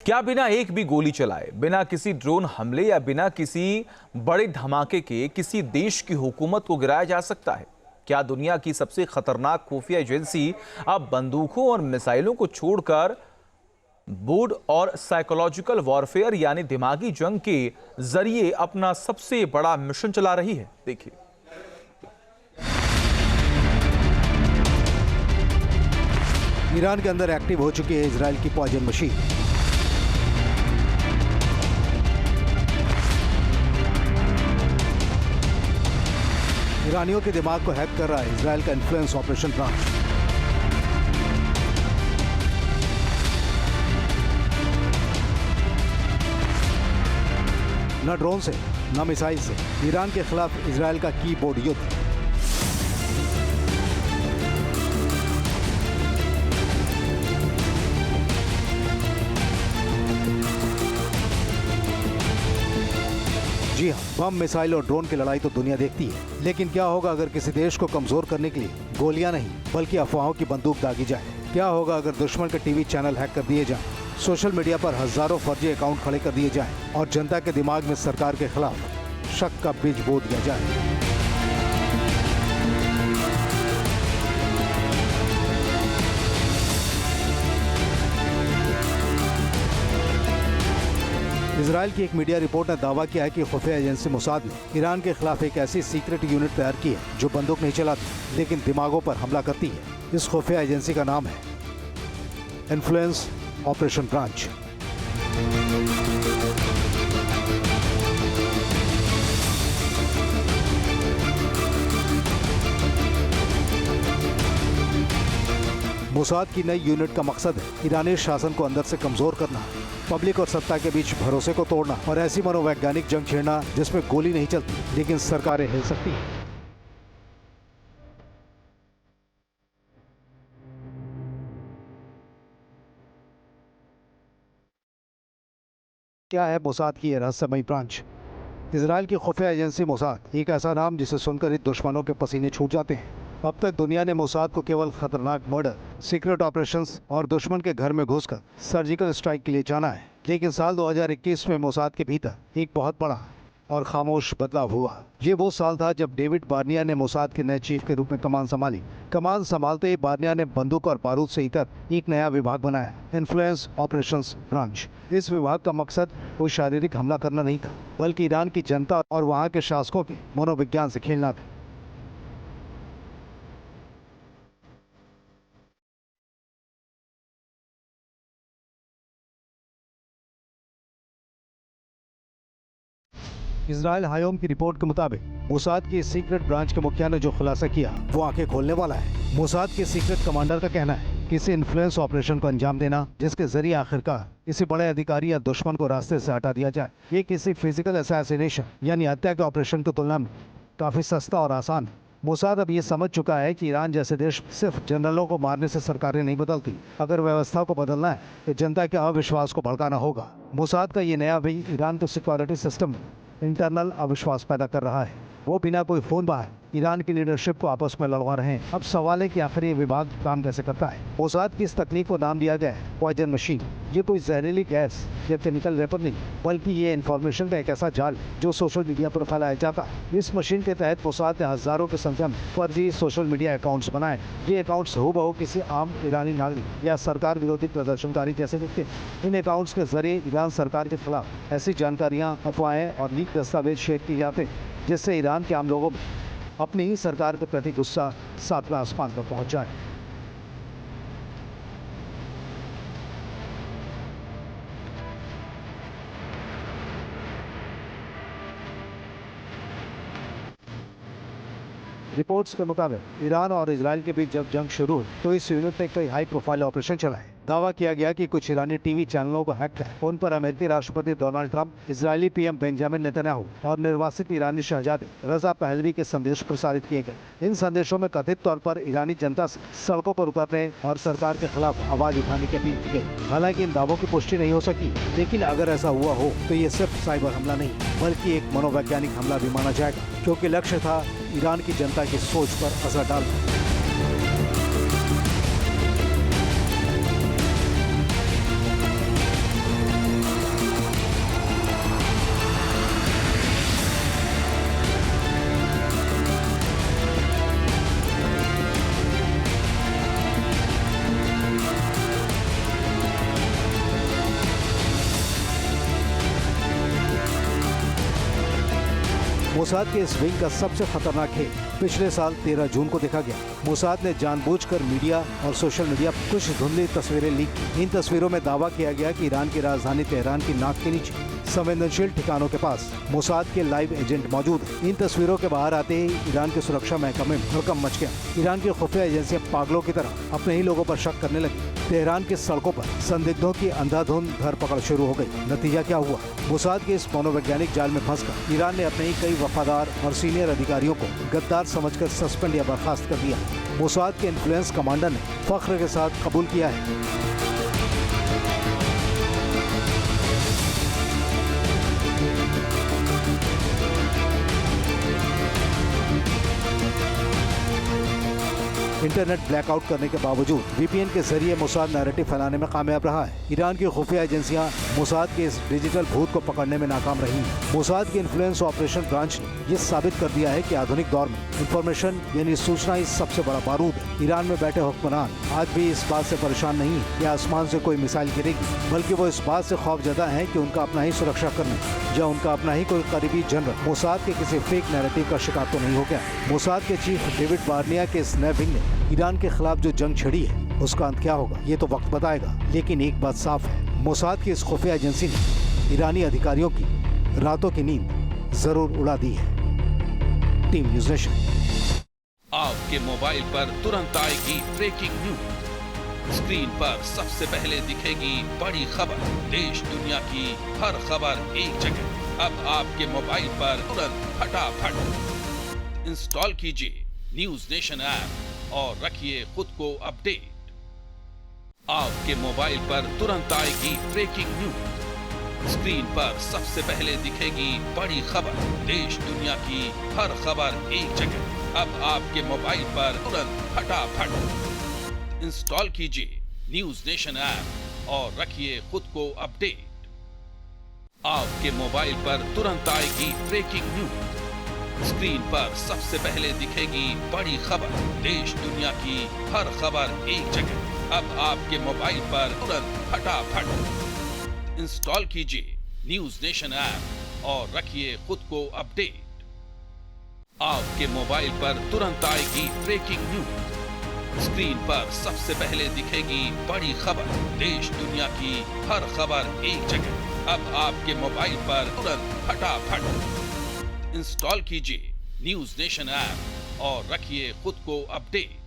क्या बिना एक भी गोली चलाए, बिना किसी ड्रोन हमले या बिना किसी बड़े धमाके के किसी देश की हुकूमत को गिराया जा सकता है? क्या दुनिया की सबसे खतरनाक खुफिया एजेंसी अब बंदूकों और मिसाइलों को छोड़कर बोर्ड और साइकोलॉजिकल वॉरफेयर यानी दिमागी जंग के जरिए अपना सबसे बड़ा मिशन चला रही है? देखिए। ईरान के अंदर एक्टिव हो चुकी है इजराइल की पॉइजन मशीन। ईरानियों के दिमाग को हैक कर रहा है इजराइल का इन्फ्लुएंस ऑपरेशन ब्रांच। न ड्रोन से न मिसाइल से ईरान के खिलाफ इजराइल का कीबोर्ड युद्ध। जी हाँ, बम, मिसाइल और ड्रोन की लड़ाई तो दुनिया देखती है, लेकिन क्या होगा अगर किसी देश को कमजोर करने के लिए गोलियां नहीं बल्कि अफवाहों की बंदूक दागी जाए? क्या होगा अगर दुश्मन के टीवी चैनल हैक कर दिए जाएं, सोशल मीडिया पर हजारों फर्जी अकाउंट खड़े कर दिए जाएं और जनता के दिमाग में सरकार के खिलाफ शक का बीज बो दिया जाए? इजराइल की एक मीडिया रिपोर्ट ने दावा किया है कि खुफिया एजेंसी मोसाद ने ईरान के खिलाफ एक ऐसी सीक्रेट यूनिट तैयार की है जो बंदूक नहीं चलाती लेकिन दिमागों पर हमला करती है। इस खुफिया एजेंसी का नाम है इन्फ्लुएंस ऑपरेशन ब्रांच। मोसाद की नई यूनिट का मकसद है ईरानी शासन को अंदर से कमजोर करना, पब्लिक और सत्ता के बीच भरोसे को तोड़ना और ऐसी मनोवैज्ञानिक जंग छेड़ना जिसमें गोली नहीं चलती लेकिन सरकारें हिल सकती हैं। क्या है मोसाद की ये रहस्यमयी ब्रांच? इजराइल की खुफिया एजेंसी मोसाद एक ऐसा नाम जिसे सुनकर ही दुश्मनों के पसीने छूट जाते हैं। अब तक दुनिया ने मोसाद को केवल खतरनाक मर्डर, सीक्रेट ऑपरेशंस और दुश्मन के घर में घुसकर सर्जिकल स्ट्राइक के लिए जाना है। लेकिन साल 2021 में मोसाद के भीतर एक बहुत बड़ा और खामोश बदलाव हुआ। ये वो साल था जब डेविड बार्निया ने मोसाद के नए चीफ के रूप में कमान संभाली। कमान संभालते ही बार्निया ने बंदूक और बारूद से इतर एक नया विभाग बनाया, इन्फ्लुएंस ऑपरेशंस ब्रांच। इस विभाग का मकसद कोई शारीरिक हमला करना नहीं था बल्कि ईरान की जनता और वहाँ के शासकों के मनोविज्ञान से खेलना था। इजराइल हायोम की रिपोर्ट के मुताबिक मोसाद की सीक्रेट ब्रांच के मुखिया ने जो खुलासा किया वो आंखें खोलने वाला है। मोसाद के सीक्रेट कमांडर का कहना है किसी इन्फ्लुएंस ऑपरेशन को अंजाम देना जिसके जरिए आखिरकार किसी बड़े अधिकारी या दुश्मन को रास्ते से हटा दिया जाए। ये किसी फिजिकल असैसिनेशन यानी हत्या के ऑपरेशन की तुलना में काफी सस्ता और आसान है। मोसाद अब ये समझ चुका है कि ईरान जैसे देश सिर्फ जनरलों को मारने से सरकारें नहीं बदलती। अगर व्यवस्था को बदलना है तो जनता के अविश्वास को भड़काना होगा। मोसाद का ये नया भी ईरान के सिक्योरिटी सिस्टम इंटरनल अविश्वास पैदा कर रहा है। वो बिना कोई फोन बाहर ईरान की लीडरशिप को आपस में लड़वा रहे हैं। अब सवाल है कि आखिर ये विभाग काम कैसे करता है। मोसाद की इस तकनीक को नाम दिया गया है पॉइजन मशीन। ये कोई जहरीली गैस या केमिकल वेपन नहीं बल्कि ये इन्फॉर्मेशन का एक ऐसा जाल जो सोशल मीडिया पर फैलाया जाता है। इस मशीन के तहत मोसाद ने हजारों की संख्या में फर्जी सोशल मीडिया अकाउंट्स बनाए। ये अकाउंट्स हूबहू किसी आम ईरानी नागरिक या सरकार विरोधी प्रदर्शनकारी जैसे दिखते हैं। इन अकाउंट्स के जरिए ईरान सरकार के खिलाफ ऐसी जानकारियां, अफवाहें और लीक दस्तावेज शेयर किए जाते हैं जिससे ईरान के आम लोगों में अपनी ही सरकार के प्रति गुस्सा सातवें आसमान पर पहुंच जाए। रिपोर्ट्स के मुताबिक ईरान और इजराइल के बीच जब जंग शुरू हुई तो इस यूनिट ने कई हाई प्रोफाइल ऑपरेशन चलाए। दावा किया गया कि कुछ ईरानी टीवी चैनलों को हैक कर उन पर अमेरिकी राष्ट्रपति Donald Trump, Israeli PM Benjamin Netanyahu और निर्वासित ईरानी शहजादे रजा पहलवी के संदेश प्रसारित किए गए। इन संदेशों में कथित तौर पर ईरानी जनता से सड़कों पर उतरने और सरकार के खिलाफ आवाज उठाने की अपील की गई। हालांकि इन दावों की पुष्टि नहीं हो सकी, लेकिन अगर ऐसा हुआ हो तो ये सिर्फ साइबर हमला नहीं बल्कि एक मनोवैज्ञानिक हमला भी माना जाएगा, क्योंकि लक्ष्य था ईरान की जनता की सोच पर असर डालना। मोसाद के इस विंग का सबसे खतरनाक खेल पिछले साल 13 जून को देखा गया। मोसाद ने जानबूझकर मीडिया और सोशल मीडिया पर कुछ धुंधली तस्वीरें लीक की। इन तस्वीरों में दावा किया गया कि ईरान की राजधानी तेहरान की नाक के नीचे संवेदनशील ठिकानों के पास मोसाद के लाइव एजेंट मौजूद हैं। इन तस्वीरों के बाहर आते ही ईरान के सुरक्षा महकमे में हड़कंप मच गया। ईरान की खुफिया एजेंसियां पागलों की तरह अपने ही लोगों पर शक करने लगी। तेहरान की सड़कों पर संदिग्धों की अंधाधुंध धरपकड़ शुरू हो गई। नतीजा क्या हुआ? मोसाद के इस मनोवैज्ञानिक जाल में फंसकर ईरान ने अपने ही कई वफादार और सीनियर अधिकारियों को गद्दार समझकर सस्पेंड या बर्खास्त कर दिया। मोसाद के इन्फ्लुएंस कमांडर ने फख्र के साथ कबूल किया है इंटरनेट ब्लैकआउट करने के बावजूद वीपीएन के जरिए मोसाद नैरेटिव फैलाने में कामयाब रहा है। ईरान की खुफिया एजेंसियां मोसाद के इस डिजिटल भूत को पकड़ने में नाकाम रही हैं। मोसाद की इन्फ्लुएंस ऑपरेशन ब्रांच ने ये साबित कर दिया है कि आधुनिक दौर में इंफॉर्मेशन यानी सूचना ही सबसे बड़ा बारूद है। ईरान में बैठे हुक्मरान आज भी इस बात से परेशान नहीं है कि आसमान से कोई मिसाइल गिरेगी, बल्कि वो इस बात से खौफजदा है कि उनका अपना ही सुरक्षा करने या उनका अपना ही कोई करीबी जनरल मोसाद के किसी फेक नैरेटिव का शिकार तो नहीं हो गया। मोसाद के चीफ डेविड बार्निया के इस नए विंग ने ईरान के खिलाफ जो जंग छिड़ी है उसका अंत क्या होगा ये तो वक्त बताएगा। लेकिन एक बात साफ है, मोसाद की इस खुफिया एजेंसी ने ईरानी अधिकारियों की रातों की नींद जरूर उड़ा दी है। Team news nation. आपके मोबाइल पर तुरंत आएगी ब्रेकिंग न्यूज। स्क्रीन पर सबसे पहले दिखेगी बड़ी खबर। देश दुनिया की हर खबर एक जगह। अब आपके मोबाइल पर तुरंत फटाफट इंस्टॉल कीजिए न्यूज़ नेशन ऐप और रखिए खुद को अपडेट। आपके मोबाइल पर तुरंत आएगी ब्रेकिंग न्यूज। स्क्रीन पर सबसे पहले दिखेगी बड़ी खबर। देश दुनिया की हर खबर एक जगह। अब आपके मोबाइल पर तुरंत फटाफट इंस्टॉल कीजिए न्यूज़ नेशन ऐप और रखिए खुद को अपडेट। आपके मोबाइल पर तुरंत आएगी ब्रेकिंग न्यूज। स्क्रीन पर सबसे पहले दिखेगी बड़ी खबर। देश दुनिया की हर खबर एक जगह। अब आपके मोबाइल पर तुरंत फटाफट इंस्टॉल कीजिए न्यूज़ नेशन ऐप और रखिए खुद को अपडेट। आपके मोबाइल पर तुरंत आएगी ब्रेकिंग न्यूज। स्क्रीन पर सबसे पहले दिखेगी बड़ी खबर। देश दुनिया की हर खबर एक जगह। अब आपके मोबाइल पर तुरंत फटाफट इंस्टॉल कीजिए न्यूज़ नेशन ऐप और रखिए खुद को अपडेट।